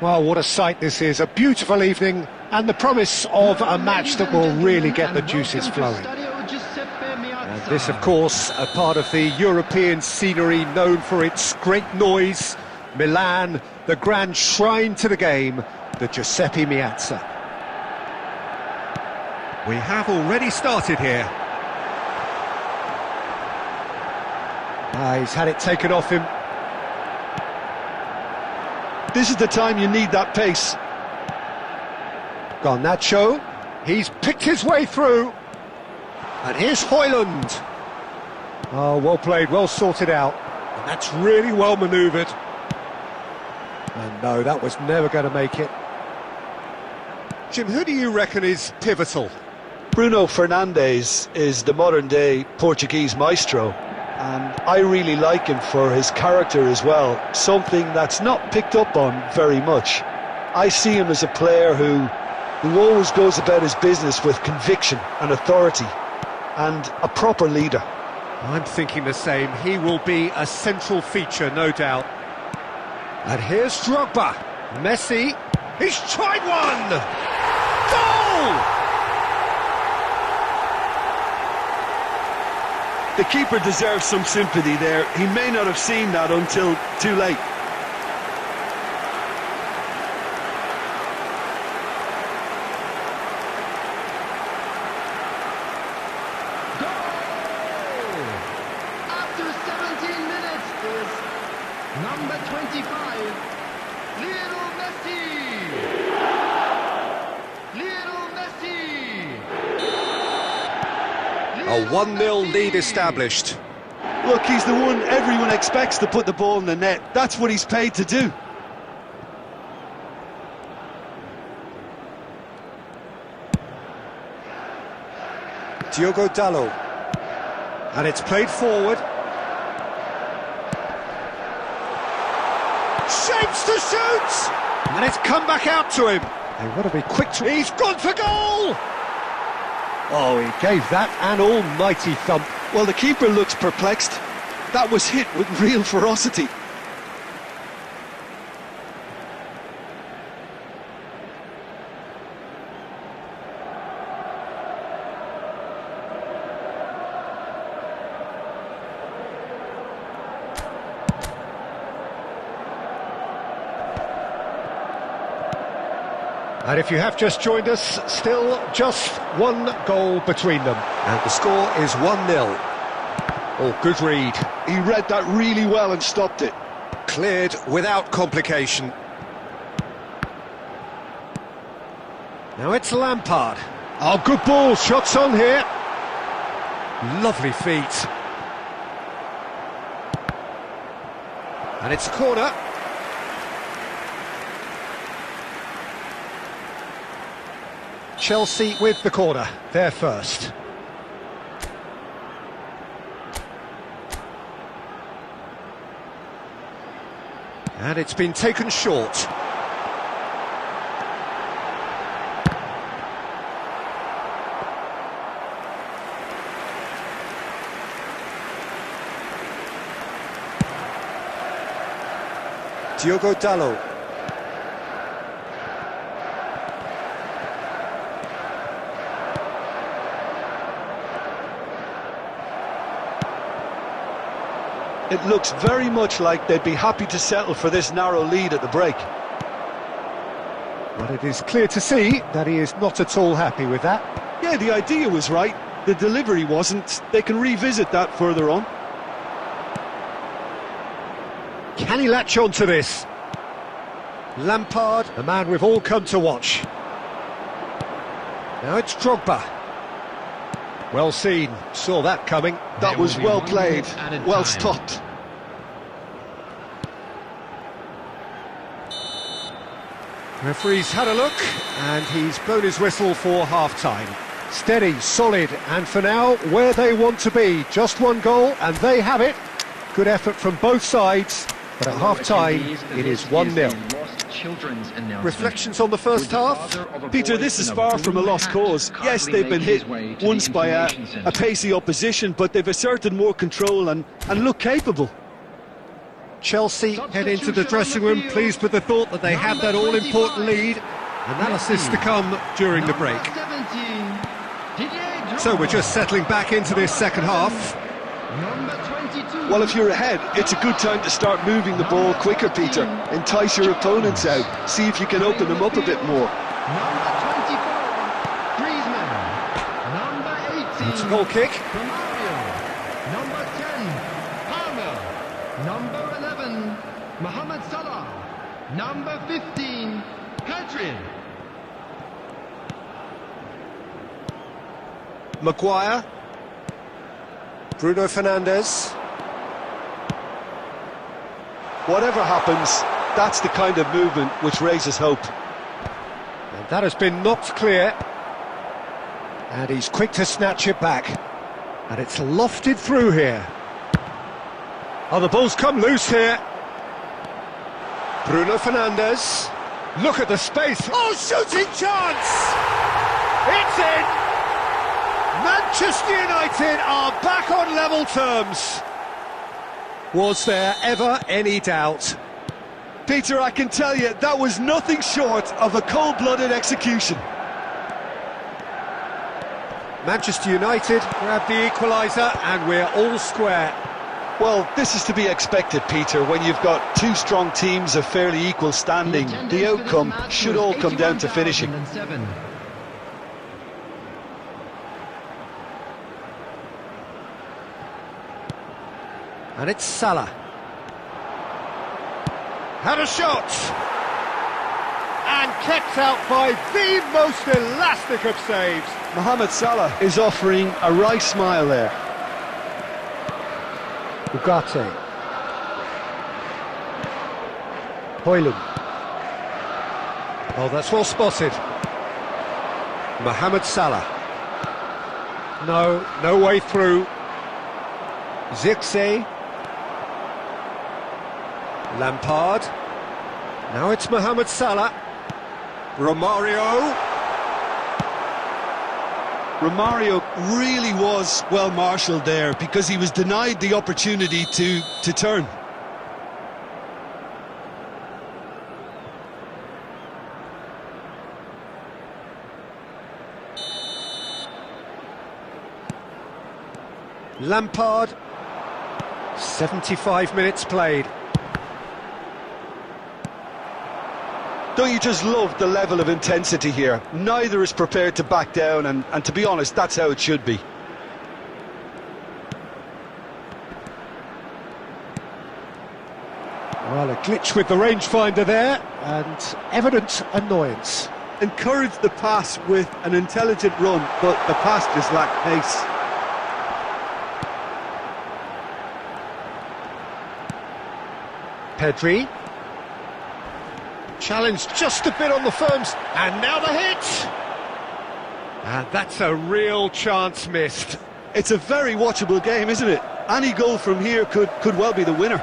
Well, what a sight this is. A beautiful evening and the promise of a match that will really get the juices flowing. And this, of course, a part of the European scenery known for its great noise. Milan, the grand shrine to the game, the Giuseppe Meazza. We have already started here. He's had it taken off him. This is the time you need that pace. Garnacho, he's picked his way through. And here's Højlund. Oh, well played, well sorted out. And that's really well manoeuvred. And no, that was never going to make it. Jim, who do you reckon is pivotal? Bruno Fernandes is the modern-day Portuguese maestro. And I really like him for his character as well, something that's not picked up on very much. I see him as a player who always goes about his business with conviction and authority, and a proper leader. I'm thinking the same. He will be a central feature, no doubt. And here's Drogba. Messi, he's tried one! Goal! The keeper deserves some sympathy there. He may not have seen that until too late. Goal! After 17 minutes is number 25, Lionel Messi! Lionel Messi! A 1-0 lead established. Look, he's the one everyone expects to put the ball in the net. That's what he's paid to do. Diogo Dalot. And it's played forward. Shapes to shoot! And it's come back out to him. They want to be quick to... He's gone for goal! Oh, he gave that an almighty thump. Well, the keeper looks perplexed. That was hit with real ferocity. And if you have just joined us, still just one goal between them. And the score is 1-0. Oh, good read. He read that really well and stopped it. Cleared without complication. Now it's Lampard. Oh, good ball. Shots on here. Lovely feet. And it's a corner. Chelsea with the corner, they're first. And it's been taken short. Diogo Dalot. It looks very much like they'd be happy to settle for this narrow lead at the break. But it is clear to see that he is not at all happy with that. Yeah, the idea was right. The delivery wasn't. They can revisit that further on. Can he latch on to this? Lampard, the man we've all come to watch. Now it's Drogba. Well seen, saw that coming. That was well played, well stopped. Referee's had a look, and he's blown his whistle for half-time. Steady, solid, and for now, where they want to be. Just one goal, and they have it. Good effort from both sides, but at half-time, it is 1-0. Reflections on the first half? Peter, this is far from a lost cause. Yes, they've been hit once by a pacey opposition, but they've asserted more control and look capable. Chelsea head into the dressing room pleased with the thought that they have that all-important lead. Analysis to come during the break. So we're just settling back into this second half. Well, if you're ahead, it's a good time to start moving the ball quicker, Peter. Entice your opponents out. See if you can open them up a bit more. Number 24, Griezmann. Number 18, It's a goal kick. Romario. Number 10, Palmer. Number 11, Mohamed Salah. Number 15, Pedri. Maguire. Bruno Fernandes. Whatever happens, that's the kind of movement which raises hope. And that has been knocked clear. And he's quick to snatch it back. And it's lofted through here. Oh, the ball's come loose here. Bruno Fernandes. Look at the space. Oh, shooting chance! It's in! Manchester United are back on level terms. Was there ever any doubt? Peter, I can tell you, that was nothing short of a cold-blooded execution. Manchester United grab the equaliser and we're all square. Well, this is to be expected, Peter, when you've got two strong teams of fairly equal standing. The outcome should all come down to finishing. And it's Salah. Had a shot! And kept out by the most elastic of saves. Mohamed Salah is offering a wry smile there. Ugarte. Højlund. Oh, that's well spotted. Mohamed Salah. No way through. Zirkzee. Lampard. Now it's Mohamed Salah. Romario. Romario really was well marshalled there because he was denied the opportunity to turn. Lampard. 75 minutes played. Don't you just love the level of intensity here? Neither is prepared to back down, and to be honest, that's how it should be. Well, a glitch with the rangefinder there, and evident annoyance. Encouraged the pass with an intelligent run, but the pass just lacked pace. Pedri. Challenged just a bit on the firms, and now the hit! And that's a real chance missed. It's a very watchable game, isn't it? Any goal from here could well be the winner.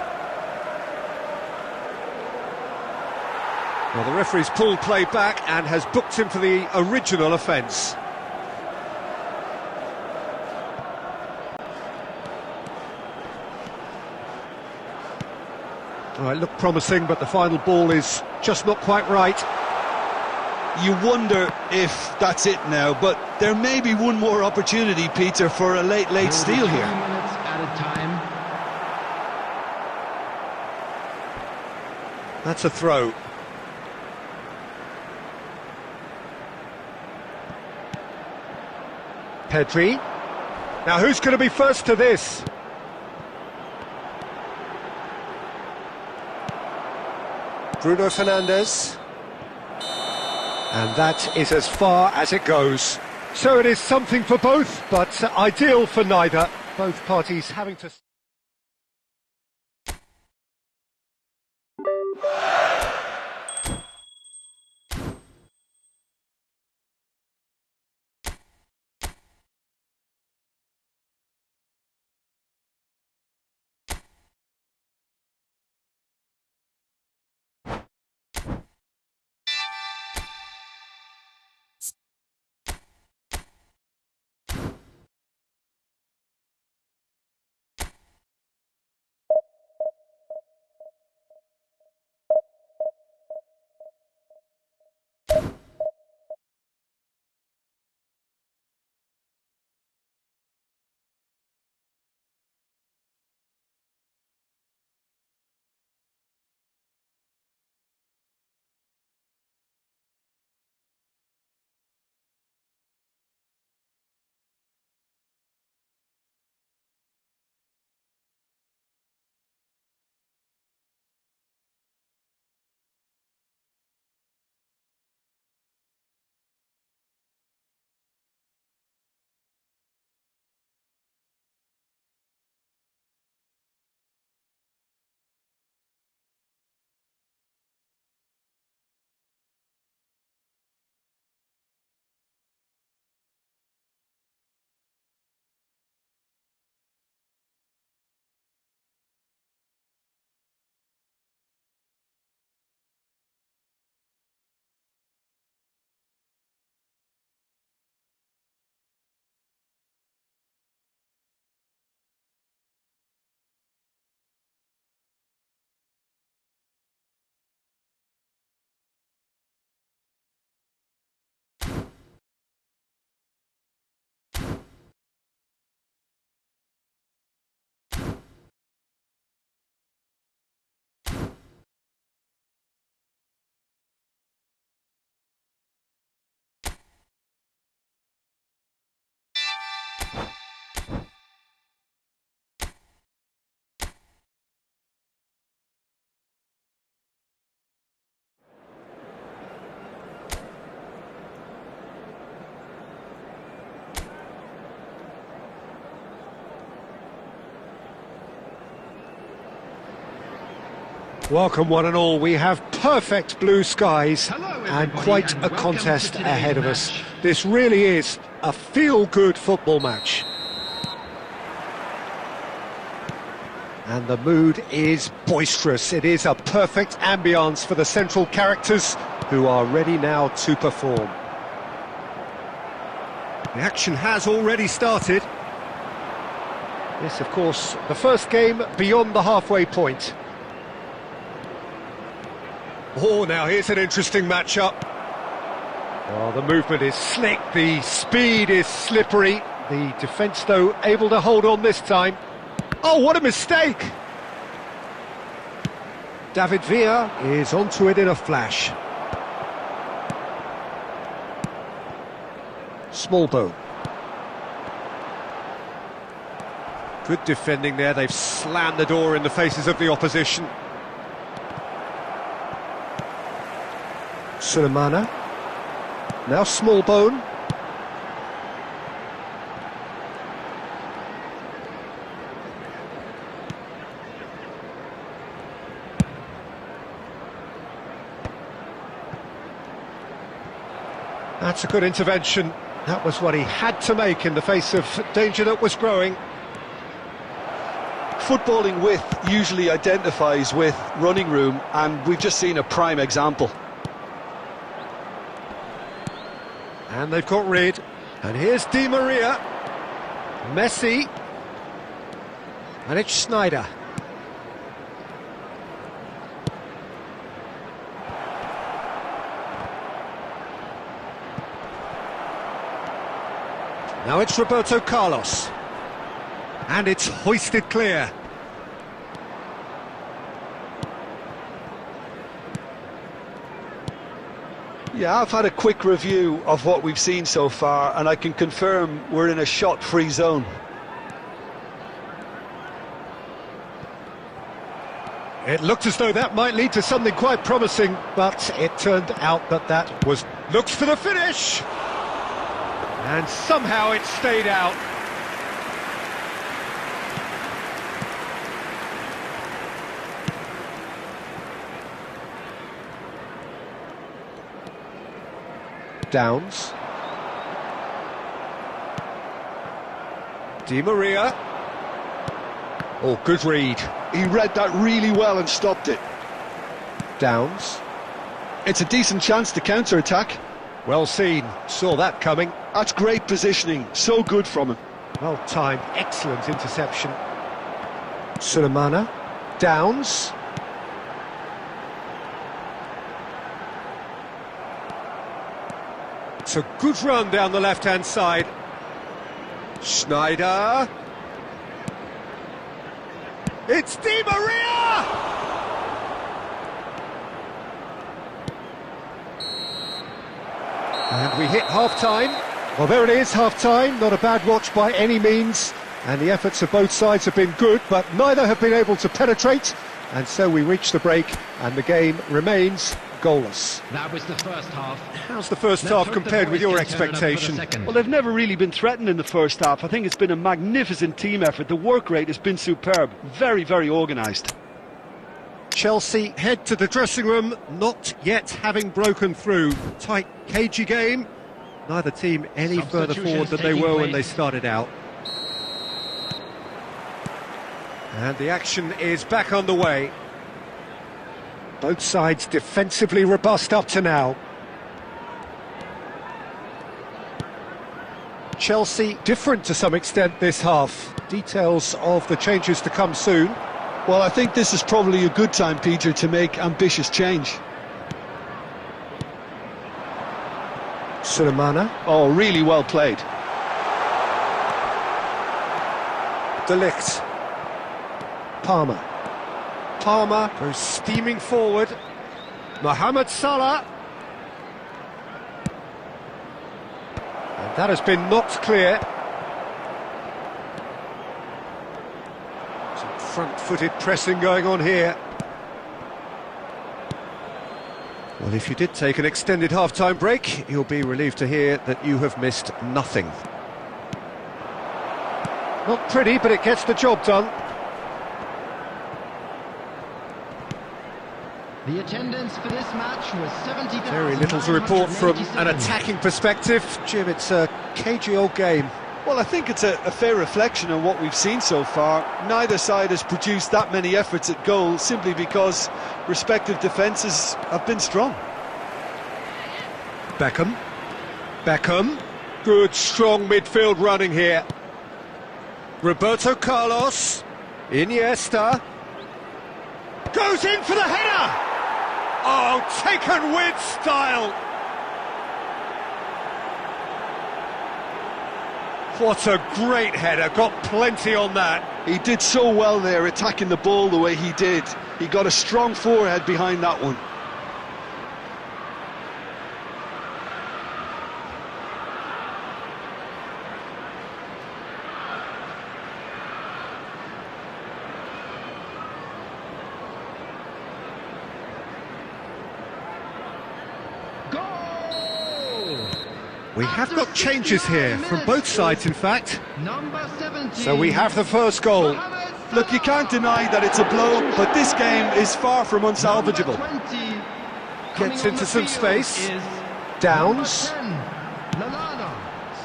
Well, the referee's pulled play back and has booked him for the original offence. Well, it looked promising, but the final ball is just not quite right. You wonder if that's it now, but there may be one more opportunity, Peter, for a late steal here. 2 minutes at a time. That's a throw. Pedri. Now who's going to be first to this? Bruno Fernandes. And that is as far as it goes. So it is something for both, but ideal for neither. Both parties having to... Welcome one and all, we have perfect blue skies Hello, and everybody, quite and a welcome to contest today's ahead of us. match. This really is a feel-good football match. And the mood is boisterous. It is a perfect ambience for the central characters who are ready now to perform. The action has already started. This, of course, the first game beyond the halfway point. Oh, now here's an interesting matchup. Oh, the movement is slick, the speed is slippery. The defence, though, able to hold on this time. Oh, what a mistake! David Villa is onto it in a flash. Smallbone. Good defending there, they've slammed the door in the faces of the opposition. Sulemana. Now Smallbone. That's a good intervention. That was what he had to make in the face of danger that was growing. Footballing width usually identifies with running room, and we've just seen a prime example. And they've got rid. And here's Di Maria. Messi. And it's Schneider. Now it's Roberto Carlos. And it's hoisted clear. Yeah, I've had a quick review of what we've seen so far, and I can confirm we're in a shot-free zone. It looked as though that might lead to something quite promising, but it turned out that that was... Looks for the finish! And somehow it stayed out. Downs. Di Maria. Oh, good read. He read that really well and stopped it. Downs. It's a decent chance to counter-attack. Well seen. Saw that coming. That's great positioning. So good from him. Well timed. Excellent interception. Sulemana. Downs. It's a good run down the left-hand side. Schneider. It's Di Maria! And we hit half-time. Well, there it is, half-time. Not a bad watch by any means. And the efforts of both sides have been good, but neither have been able to penetrate. And so we reach the break, and the game remains goalless. That was the first half. How's the first Let's half hope the compared with boys your can turn it up for the expectation? second. Well, they've never really been threatened in the first half. I think it's been a magnificent team effort. The work rate has been superb. Very, very organised. Chelsea head to the dressing room, not yet having broken through. Tight, cagey game. Neither team any further forward than they were when they started out. And the action is back on the way. Both sides defensively robust up to now. Chelsea different to some extent this half. Details of the changes to come soon. Well, I think this is probably a good time, Peter, to make ambitious change. Sulemana. Oh, really well played. De Ligt. Palmer. Palmer goes steaming forward. Mohamed Salah. And that has been knocked clear. Some front-footed pressing going on here. Well, if you did take an extended half-time break, you'll be relieved to hear that you have missed nothing. Not pretty, but it gets the job done. The attendance for this match was 70,000. Very little to report from an attacking perspective. Jim, it's a cagey old game. Well, I think it's a fair reflection on what we've seen so far. Neither side has produced that many efforts at goal simply because respective defences have been strong. Beckham. Good, strong midfield running here. Roberto Carlos. Iniesta. Goes in for the header! Oh, taken with style! What a great header, got plenty on that. He did so well there, attacking the ball the way he did. He got a strong forehead behind that one. We have got changes here, from both sides in fact. Number 17. So we have the first goal. Look, you can't deny that it's a blow, but this game is far from unsalvageable. Gets into some space. Downs.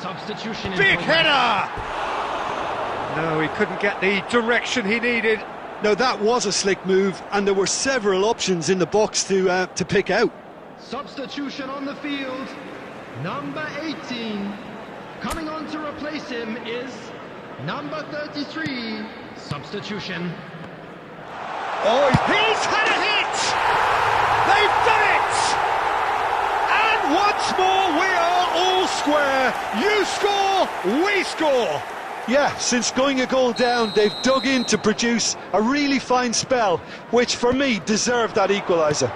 Substitution. Big header! No, he couldn't get the direction he needed. No, that was a slick move, and there were several options in the box to pick out. Substitution on the field. Number 18. Coming on to replace him is number 33. Substitution. Oh, he's had a hit! They've done it! And once more we are all square. You score, we score. Yeah, since going a goal down, they've dug in to produce a really fine spell, which for me deserved that equaliser.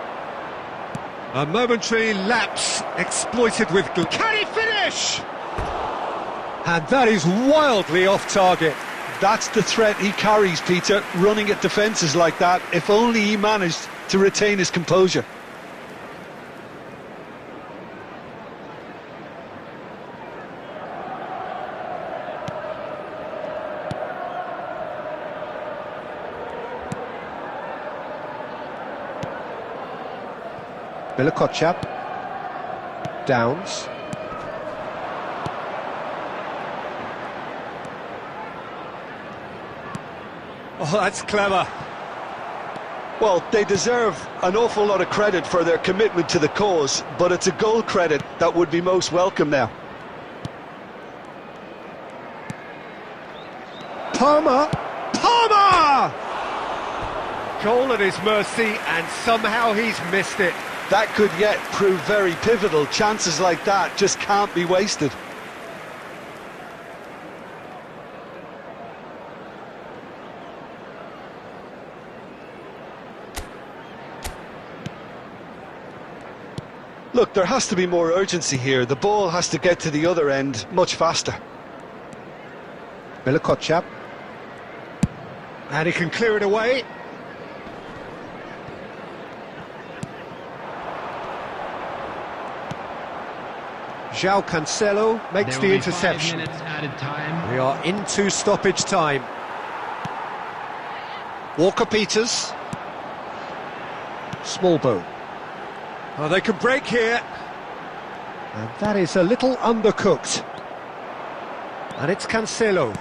A momentary lapse exploited with... Can he finish? And that is wildly off target. That's the threat he carries, Peter, running at defences like that, if only he managed to retain his composure. Milokochap. Downs. Oh, that's clever. Well, they deserve an awful lot of credit for their commitment to the cause, but it's a goal credit that would be most welcome now. Palmer! Goal at his mercy, and somehow he's missed it. That could yet prove very pivotal. Chances like that just can't be wasted. Look, there has to be more urgency here. The ball has to get to the other end much faster. Milokochap. And he can clear it away. João Cancelo makes the interception. 5 minutes added time. We are into stoppage time. Walker-Peters. Smallbone. Oh, they can break here. And that is a little undercooked. And it's Cancelo.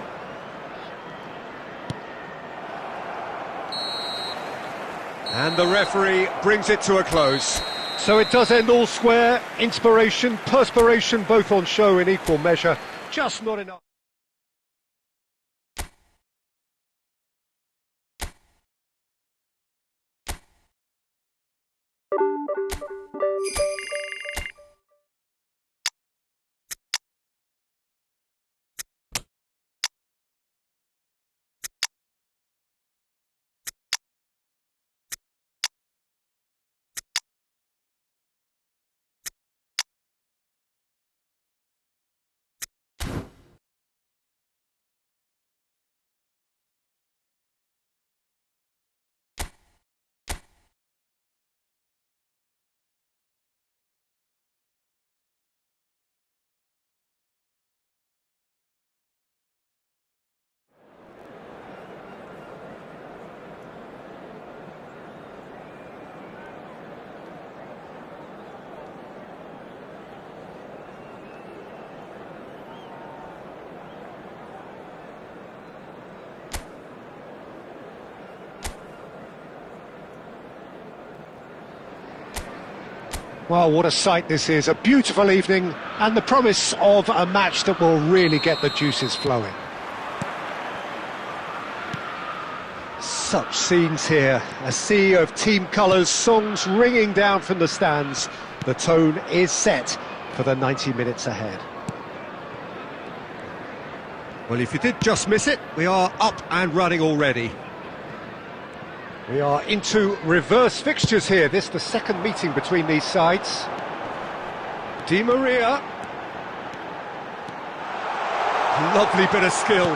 And the referee brings it to a close. So it does end all square. Inspiration, perspiration, both on show in equal measure. Just not enough. Well, what a sight this is, a beautiful evening and the promise of a match that will really get the juices flowing. Such scenes here, a sea of team colours, songs ringing down from the stands. The tone is set for the 90 minutes ahead. Well, if you did just miss it, we are up and running already. We are into reverse fixtures here. This the second meeting between these sides. Di Maria. Lovely bit of skill.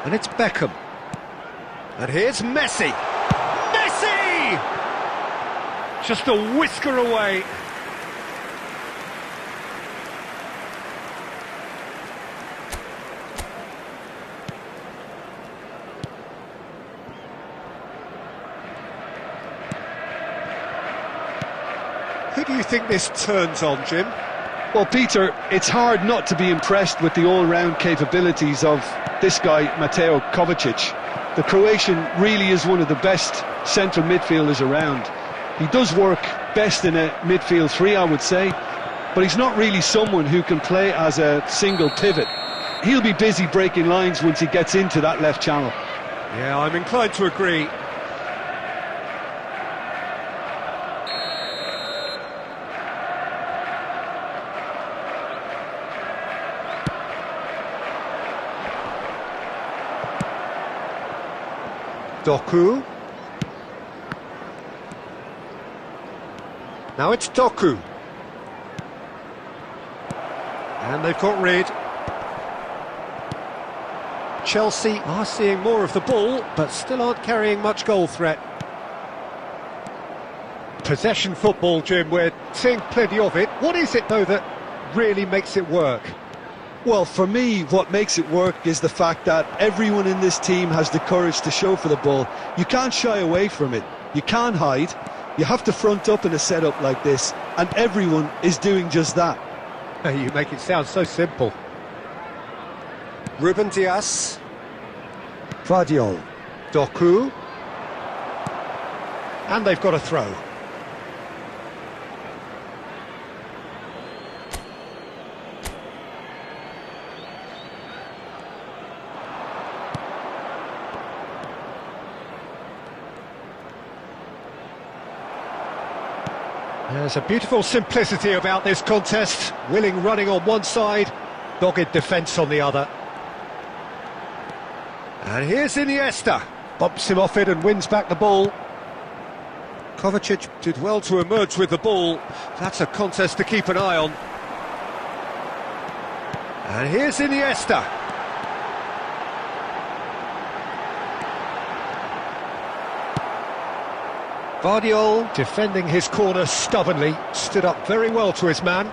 And it's Beckham. And here's Messi. Messi! Just a whisker away. Who do you think this turns on, Jim? Well, Peter, it's hard not to be impressed with the all-round capabilities of this guy, Mateo Kovacic. The Croatian really is one of the best central midfielders around. He does work best in a midfield three, I would say, but he's not really someone who can play as a single pivot. He'll be busy breaking lines once he gets into that left channel. Yeah, I'm inclined to agree. Doku. Now it's Doku. And they've got rid. Chelsea are seeing more of the ball, but still aren't carrying much goal threat. Possession football, Jim, we're seeing plenty of it. What is it, though, that really makes it work? Well, for me, what makes it work is the fact that everyone in this team has the courage to show for the ball. You can't shy away from it. You can't hide. You have to front up in a setup like this, and everyone is doing just that. You make it sound so simple. Ruben Dias. Gvardiol. Doku. And they've got a throw. There's a beautiful simplicity about this contest. Willing running on one side, dogged defence on the other. And here's Iniesta. Bumps him off it and wins back the ball. Kovacic did well to emerge with the ball. That's a contest to keep an eye on. And here's Iniesta. Gvardiol defending his corner stubbornly, stood up very well to his man.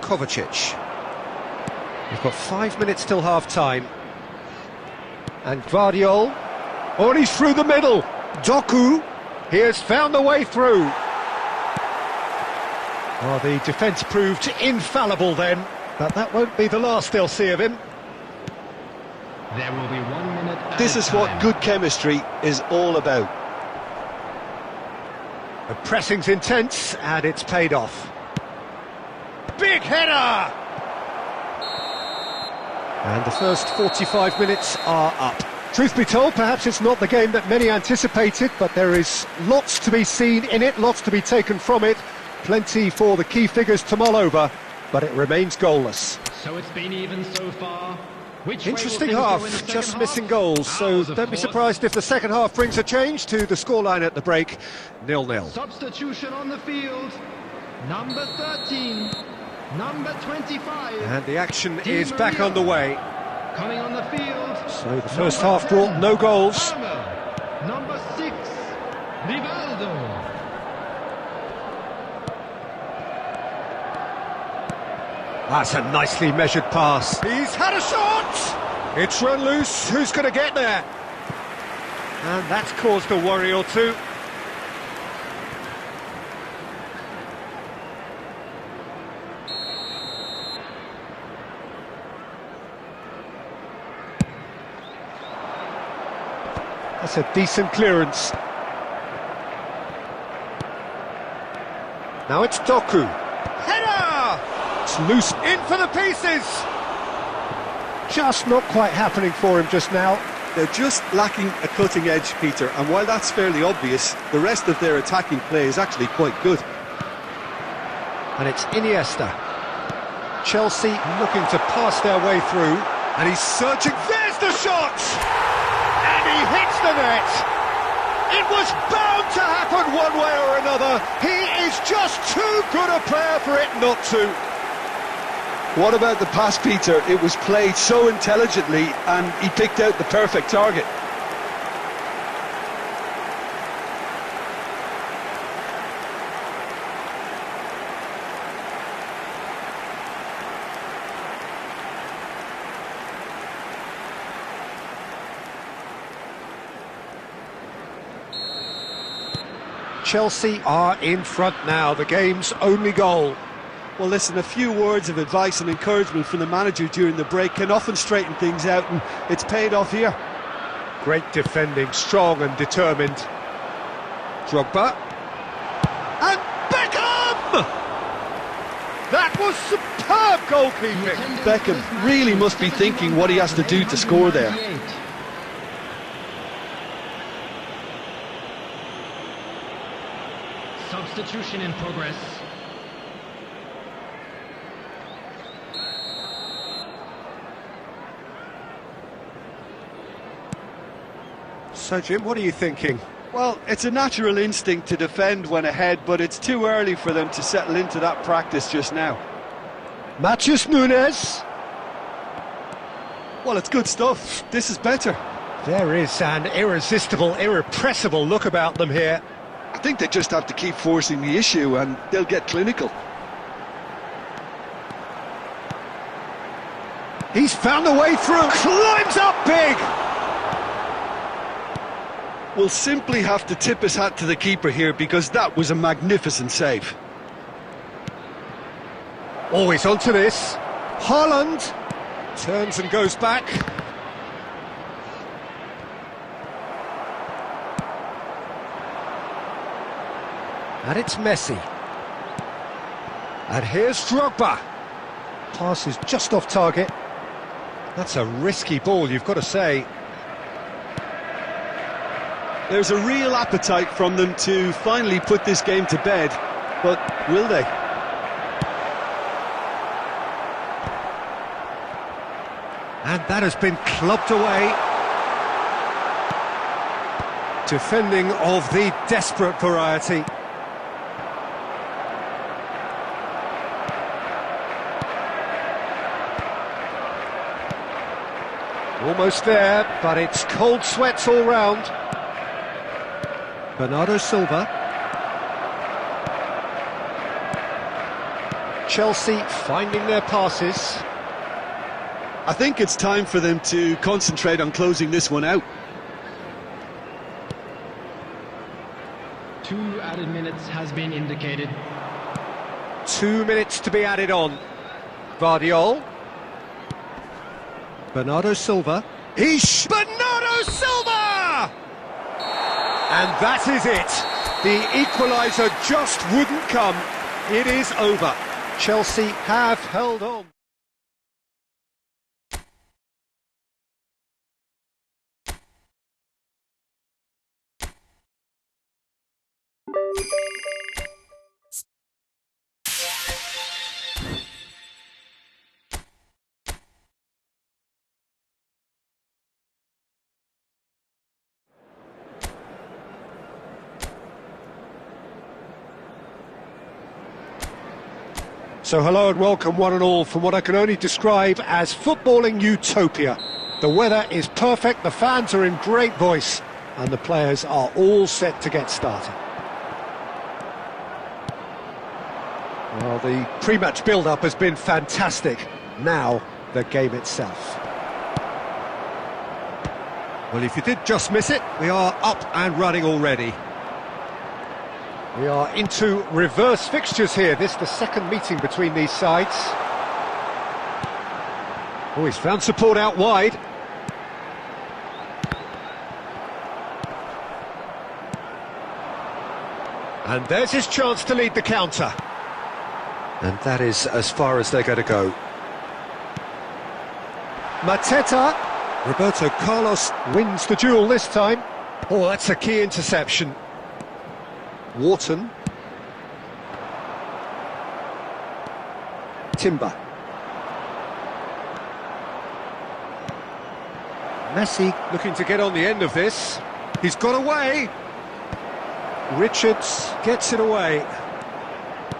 Kovacic. We've got 5 minutes till half-time. And Gvardiol. Oh, and he's through the middle. Doku. He has found the way through. Well, the defence proved infallible then, but that won't be the last they'll see of him. There will be 1 minute. This is what good chemistry is all about. The pressing's intense, and it's paid off. Big header! And the first 45 minutes are up. Truth be told, perhaps it's not the game that many anticipated, but there is lots to be seen in it, lots to be taken from it. Plenty for the key figures to mull over, but it remains goalless. So it's been even so far. Interesting half, just missing goals, so don't be surprised if the second half brings a change to the scoreline at the break, 0-0. Substitution on the field, number 13, number 25. And the action is back underway. Coming on the field. So the first half brought no goals. Number 6, Rivaldo. That's a nicely measured pass. He's had a shot! It's run loose, who's going to get there? And that's caused a worry or two. That's a decent clearance. Now it's Doku. Header! It's loose in for the pieces. Just not quite happening for him just now. They're just lacking a cutting edge, Peter, and while that's fairly obvious, the rest of their attacking play is actually quite good. And it's Iniesta. Chelsea looking to pass their way through, and he's searching. There's the shot! And he hits the net! It was bound to happen one way or another. He is just too good a player for it not to. What about the pass, Peter? It was played so intelligently and he picked out the perfect target. Chelsea are in front now, the game's only goal. Well, listen, a few words of advice and encouragement from the manager during the break can often straighten things out, and it's paid off here. Great defending, strong and determined. Drogba. And Beckham! That was superb goalkeeping. Beckham really must be thinking what he has to do to score there. Substitution in progress. So, Jim, what are you thinking? Well, it's a natural instinct to defend when ahead, but it's too early for them to settle into that practice just now. Matheus Nunes. Well, it's good stuff. This is better. There is an irresistible, irrepressible look about them here. I think they just have to keep forcing the issue and they'll get clinical. He's found a way through, climbs up big! We'll simply have to tip his hat to the keeper here because that was a magnificent save. Always onto this. Haaland turns and goes back. And it's Messi. And here's Drogba. Pass is just off target. That's a risky ball, you've got to say. There's a real appetite from them to finally put this game to bed, but will they? And that has been clubbed away. Defending of the desperate variety. Almost there, but it's cold sweats all round. Bernardo Silva. Chelsea finding their passes. I think it's time for them to concentrate on closing this one out. 2 added minutes has been indicated. 2 minutes to be added on. Guardiol. Bernardo Silva. Bernardo Silva! And that is it. The equaliser just wouldn't come. It is over. Chelsea have held on. So hello and welcome one and all from what I can only describe as footballing utopia. The weather is perfect, the fans are in great voice, and the players are all set to get started. Well, the pre-match build-up has been fantastic. Now, the game itself. Well, if you did just miss it, we are up and running already. We are into reverse fixtures here. This is the second meeting between these sides. Oh, he's found support out wide. And there's his chance to lead the counter. And that is as far as they're going to go. Mateta. Roberto Carlos wins the duel this time. Oh, that's a key interception. Wharton. Timber. Messi looking to get on the end of this. He's got away. Richards gets it away.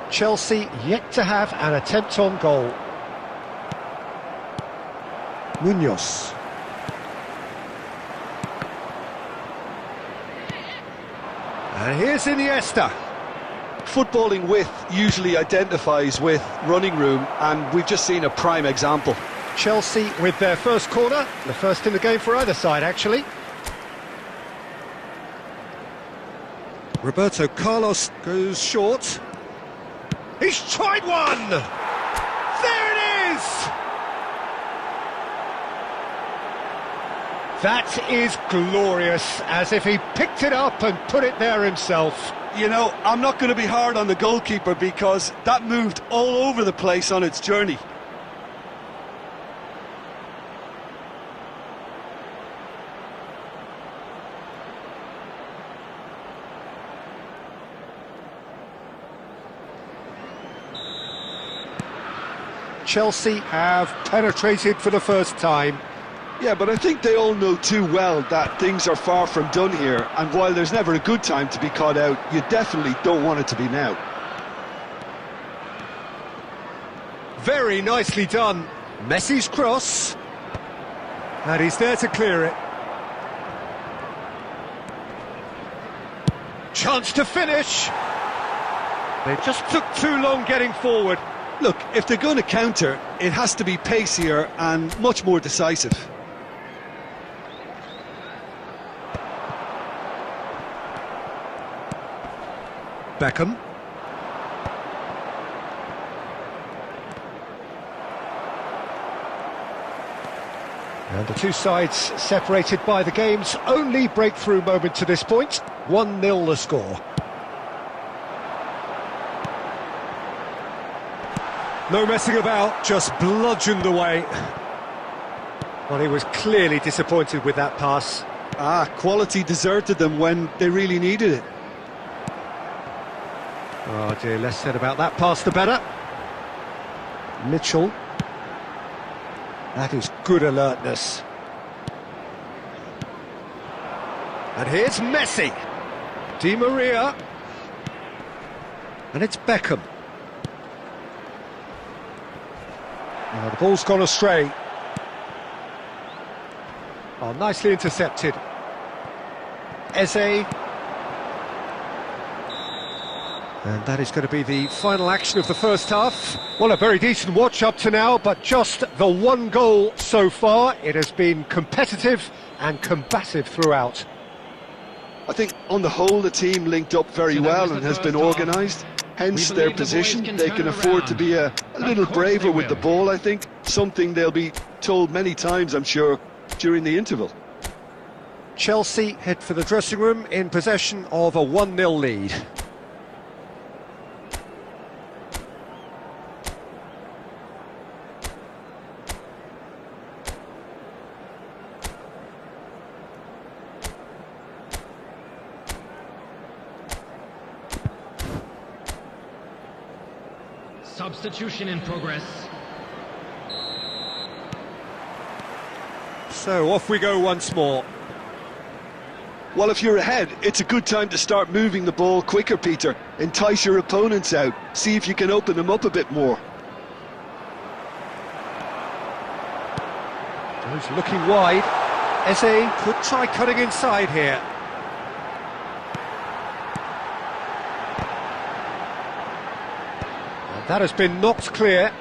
Chelsea yet to have an attempt on goal. Munoz. And here's Iniesta. Footballing width usually identifies with running room, and we've just seen a prime example. Chelsea with their first corner, the first in the game for either side, actually. Roberto Carlos goes short. He's tried one! There it is! That is glorious, as if he picked it up and put it there himself. You know, I'm not going to be hard on the goalkeeper because that moved all over the place on its journey. Chelsea have penetrated for the first time. Yeah, but I think they all know too well that things are far from done here, and while there's never a good time to be caught out, you definitely don't want it to be now. Very nicely done. Messi's cross. And he's there to clear it. Chance to finish. They just took too long getting forward. Look, if they're going to counter, it has to be pacier and much more decisive. Beckham. And the two sides separated by the game's only breakthrough moment to this point. 1-0 the score. No messing about, just bludgeoned away. Well, he was clearly disappointed with that pass. Quality deserted them when they really needed it. Oh dear, less said about that pass the better. Mitchell. That is good alertness. And here's Messi. Di Maria. And it's Beckham. Oh, the ball's gone astray. Oh, nicely intercepted. Eze. And that is going to be the final action of the first half. Well, a very decent watch up to now, but just the one goal so far. It has been competitive and combative throughout. I think on the whole the team linked up very well and has been organised. Hence their position. They can afford to be a little braver with the ball, I think. Something they'll be told many times, I'm sure, during the interval. Chelsea head for the dressing room in possession of a 1-0 lead. Substitution in progress. So off we go once more. Well, if you're ahead, it's a good time to start moving the ball quicker, Peter. Entice your opponents out. See if you can open them up a bit more. He's looking wide. Eze could try cutting inside here. And that has been knocked clear.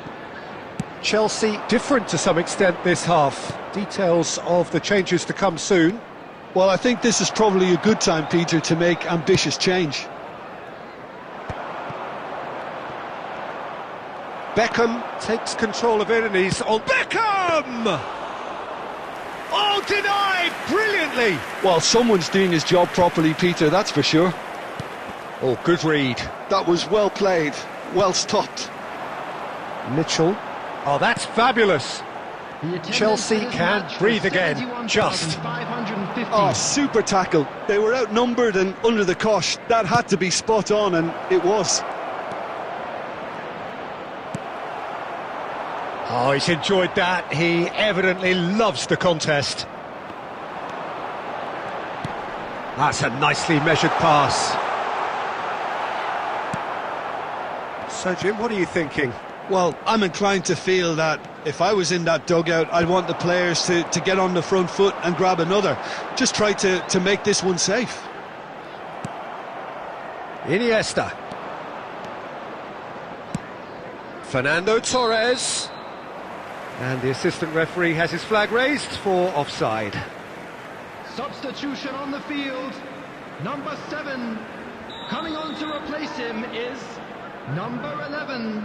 Chelsea different to some extent this half. Details of the changes to come soon. Well, I think this is probably a good time, Peter, to make ambitious change. Beckham takes control of it and he's on. Beckham! Oh, denied brilliantly! Well, someone's doing his job properly, Peter, that's for sure. Oh, good read. That was well played, well stopped. Mitchell. Oh, that's fabulous. Chelsea can't breathe again. Just. Oh, super tackle. They were outnumbered and under the cosh. That had to be spot on, and it was. Oh, he's enjoyed that. He evidently loves the contest. That's a nicely measured pass. So, Jim, what are you thinking? Well, I'm inclined to feel that if I was in that dugout, I'd want the players to get on the front foot and grab another. Just try to make this one safe. Iniesta. Fernando Torres. And the assistant referee has his flag raised for offside. Substitution on the field. Number 7. Coming on to replace him is number 11.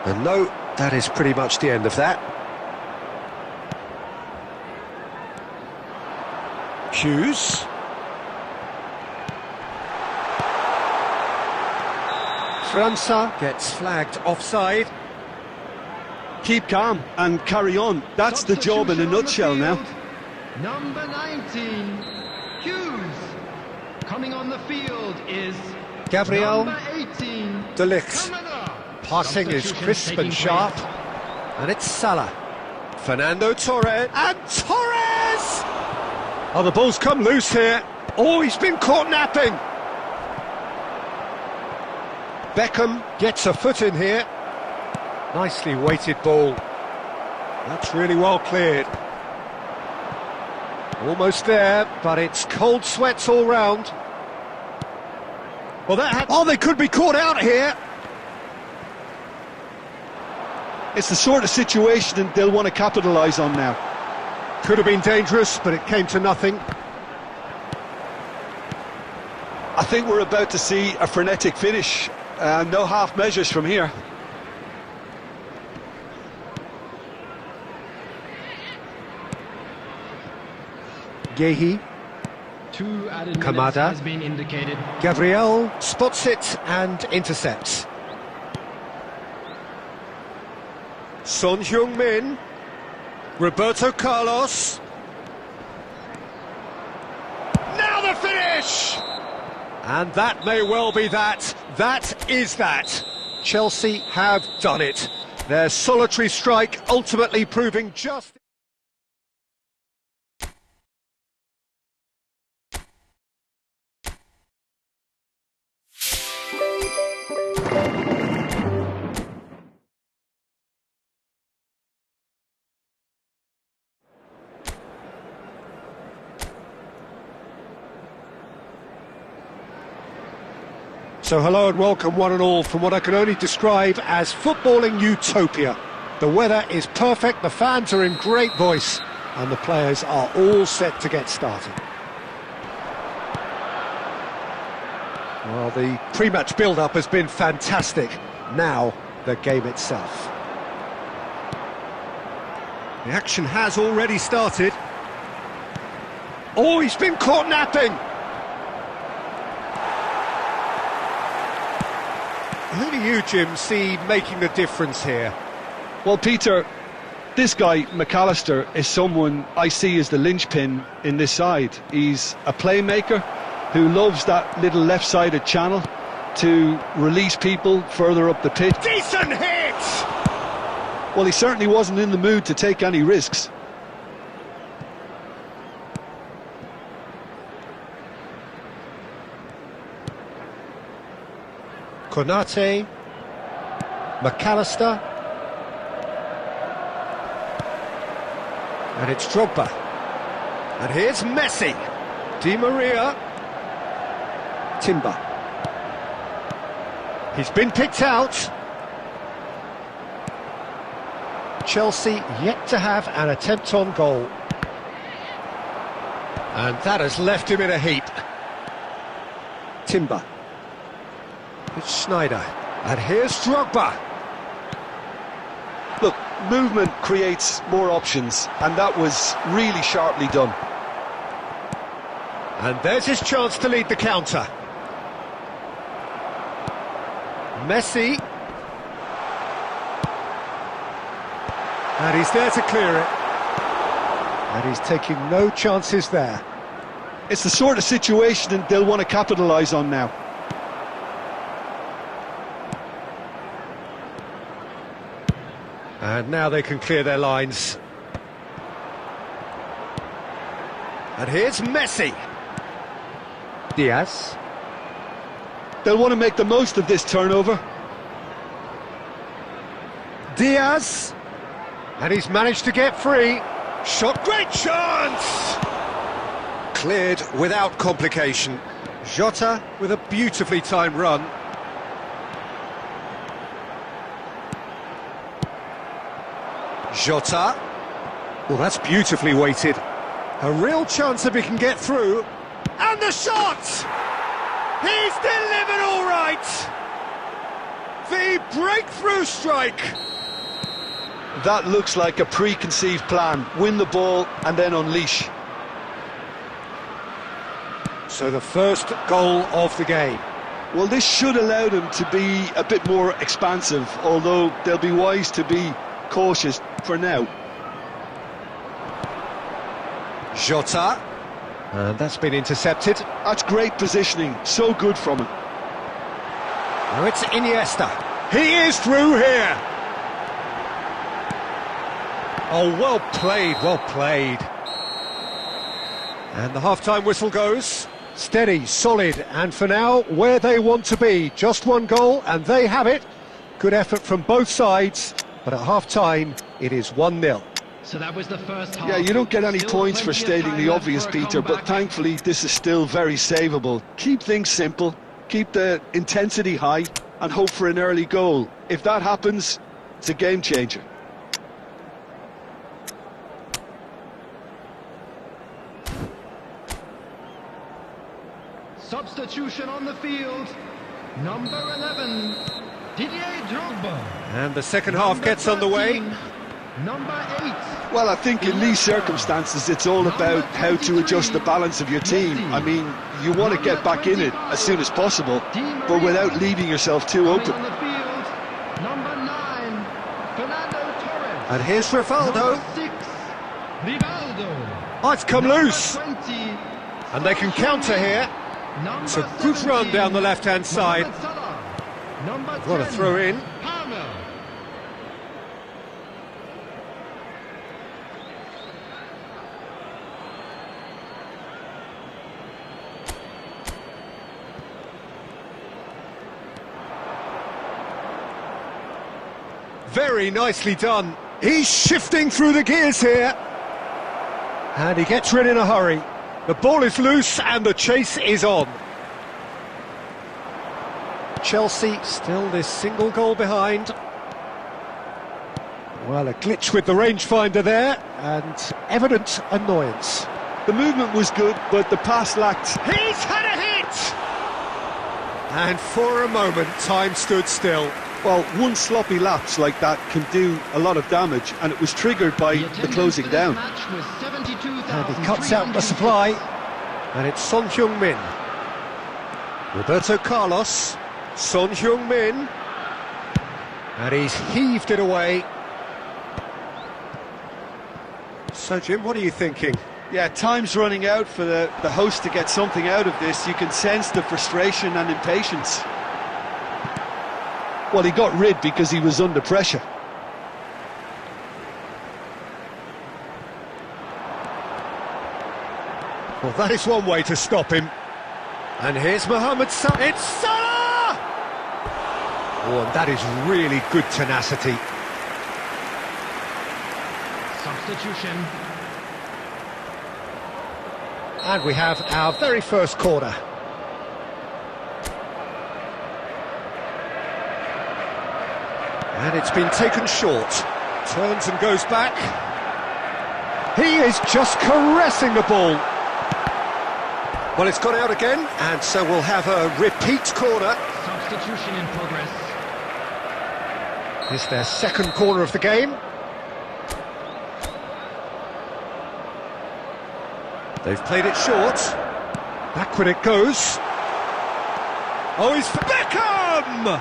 And no, that is pretty much the end of that. Hughes. França gets flagged offside. Keep calm and carry on. That's the job in a nutshell now. Number 19, Hughes. Coming on the field is Gabriel number 18, De Ligt. Kamada. Passing is Substitution crisp taking and sharp. place. And it's Salah. Fernando Torres. And Torres! Oh, the ball's come loose here. Oh, he's been caught napping. Beckham gets a foot in here. Nicely weighted ball. That's really well cleared. Almost there, but it's cold sweats all round. Well, oh, they could be caught out here. It's the sort of situation they'll want to capitalise on now. Could have been dangerous, but it came to nothing. I think we're about to see a frenetic finish. No half measures from here. Gehi. 2 added minutes Kamada. has been indicated. Gabriel spots it and intercepts. Son Heung-min. Roberto Carlos. Now the finish! And that may well be that. That is that. Chelsea have done it. Their solitary strike ultimately proving just... So hello and welcome one and all from what I can only describe as footballing utopia. The weather is perfect, the fans are in great voice, and the players are all set to get started. Well, the pre-match build-up has been fantastic. Now, the game itself. The action has already started. Oh, he's been caught napping! Who do you, Jim, see making the difference here? Well, Peter, this guy, McAllister, is someone I see as the linchpin in this side. He's a playmaker who loves that little left-sided channel to release people further up the pitch. Decent hit! Well, he certainly wasn't in the mood to take any risks. Konate, McAllister, and it's Drogba. And here's Messi, Di Maria, Timber. He's been picked out. Chelsea yet to have an attempt on goal. And that has left him in a heap. Timber. It's Schneider, and here's Drogba. Look, movement creates more options, and that was really sharply done. And there's his chance to lead the counter. Messi. And he's there to clear it. And he's taking no chances there. It's the sort of situation that they'll want to capitalise on now. And now they can clear their lines. And here's Messi. Diaz. They'll want to make the most of this turnover. Diaz. And he's managed to get free. Shot, great chance! Cleared without complication. Jota with a beautifully timed run. Jota. Well, that's beautifully weighted. A real chance if he can get through. And the shot! He's delivered all right! The breakthrough strike! That looks like a preconceived plan. Win the ball and then unleash. So the first goal of the game. Well, this should allow them to be a bit more expansive, although they'll be wise to be cautious for now. Jota. And that's been intercepted. That's great positioning, so good from him. Now it's Iniesta. He is through here. Oh, well played, well played. And the half-time whistle goes. Steady, solid, and for now, where they want to be. Just one goal, and they have it. Good effort from both sides, but at half-time, it is 1-0. So that was the first half. Yeah, you don't get any Still points for plenty of stating time the left obvious, for a Peter, but comeback. thankfully this is still very savable. Keep things simple, keep the intensity high, and hope for an early goal. If that happens, it's a game changer. Substitution on the field. Number 11, Didier Drogba. And the second half Number gets underway. 13, Number 8. Well, I think in these circumstances it's all about how to adjust the balance of your team. I mean, you want to get back in it as soon as possible, but without leaving yourself too Coming open. on the field, number 9, Fernando Torres. And here's Rivaldo. Number 6, Rivaldo. Oh, it's come Number loose. 20, And they can counter here. Number It's a good 17, run down the left-hand side. Mohamed Salah. Number What a 10, throw in. Palmer. Very nicely done. He's shifting through the gears here. And he gets rid in a hurry. The ball is loose and the chase is on. Chelsea still this single goal behind. Well, a glitch with the rangefinder there and evident annoyance. The movement was good, but the pass lacked. He's had a hit! And for a moment, time stood still. Well, one sloppy lapse like that can do a lot of damage, and it was triggered by the closing down. And he cuts out the supply. And it's Son Heung-min. Roberto Carlos. Son Heung-min. And he's heaved it away. So, Jim, what are you thinking? Yeah, time's running out for the host to get something out of this. You can sense the frustration and impatience. Well, he got rid because he was under pressure. Well, that is one way to stop him. And here's Mohamed Salah. It's Salah! Oh, and that is really good tenacity. Substitution. And we have our very first corner. And it's been taken short. Turns and goes back. He is just caressing the ball. Well, it's gone out again, and so we'll have a repeat corner. Substitution in progress. It's their second corner of the game. They've played it short. Backward it goes. Oh, he's Beckham!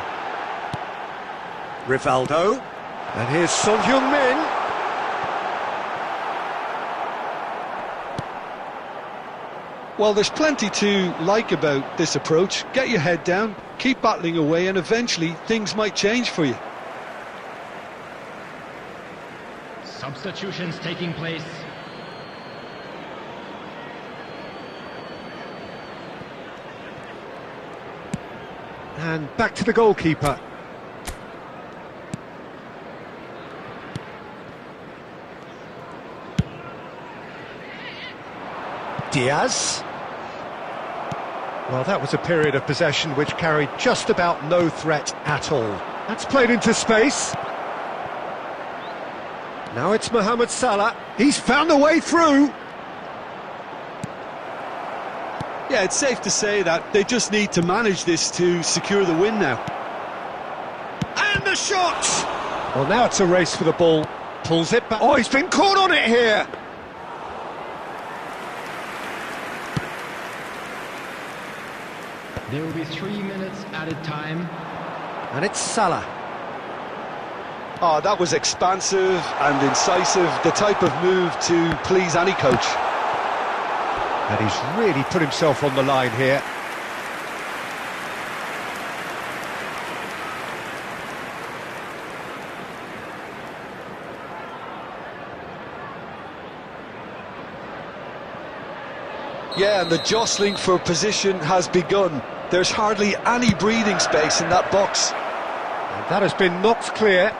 Rivaldo. And here's Son Heung-min. Well, there's plenty to like about this approach. Get your head down, keep battling away, and eventually things might change for you. Substitutions taking place. And back to the goalkeeper. Diaz. Well, that was a period of possession which carried just about no threat at all. That's played into space. Now it's Mohamed Salah. He's found a way through. Yeah, it's safe to say that they just need to manage this to secure the win now. And the shot! Well, now it's a race for the ball. Pulls it back. Oh, he's been caught on it here. There will be 3 minutes added time. And it's Salah. Oh, that was expansive and incisive, the type of move to please any coach. And he's really put himself on the line here. Yeah, and the jostling for position has begun. There's hardly any breathing space in that box. And that has been knocked clear.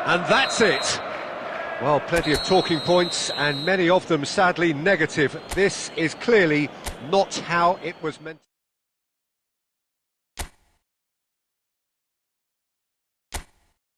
And that's it. Well, plenty of talking points, and many of them sadly negative. This is clearly not how it was meant.